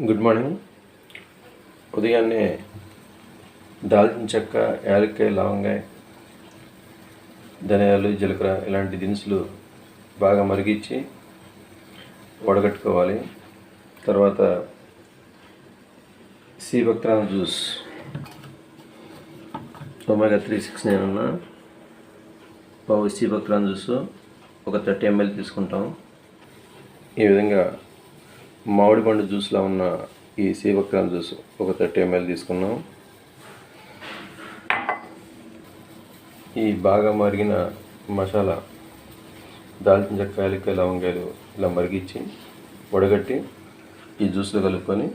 Good morning. ఉదయాన్నే దాల్చిన చెక్క, యాలక్కాయ, లవంగాయ, ధనియాలు, జీలకర్ర ఇలాంటి దినుసులు బాగా మరిగించి వడగట్టుకోవాలి. తర్వాత సీబక్త్రాన్ జ్యూస్ ఒమేగా 3, 6, 9 ఉన్న పావు సీబక్త్రాన్ జ్యూస్ ఒక 30 ml తీసుకుంటాం. ఈ విధంగా మామిడి పండు జ్యూస్లో ఉన్న ఈ సీబక్త్రాన్ జ్యూస్ ఒక 30 ml తీసుకున్నాం. ఈ బాగా మరిగిన మసాలా దాల్చిన చెక్క, యాలక్కాయ, లవంగాయలు ఇలా మరిగించి వడగట్టి ఈ జ్యూస్లో కలుపుకొని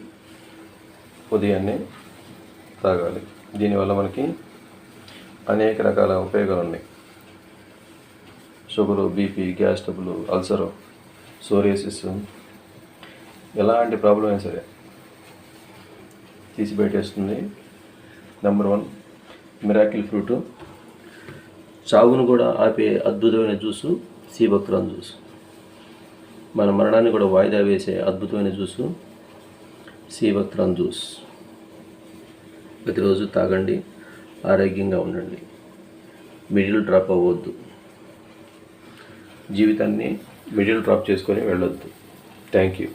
ఉదయాన్నే తాగాలి. దీనివల్ల మనకి అనేక రకాల ఉపయోగాలు ఉన్నాయి. Sugar, BP, gas trouble, ulcer, psoriasis, ఎలాంటి ప్రాబ్లం అయినా సరే తీసి పెట్టేస్తుంది. నెంబర్ 1 మిరాకిల్ ఫ్రూట్, చావును కూడా ఆపే అద్భుతమైన జ్యూసు సీబక్త్రాన్ జ్యూస్. మన మరణాన్ని కూడా వాయిదా వేసే అద్భుతమైన జ్యూసు సీబక్త్రాన్ జ్యూస్. ప్రతిరోజు తాగండి, ఆరోగ్యంగా ఉండండి, మిడిల్ డ్రాప్ అవ్వద్దు, జీవితాన్ని మిడిల్ డ్రాప్ చేసుకొని వెళ్ళొద్దు. Thank you.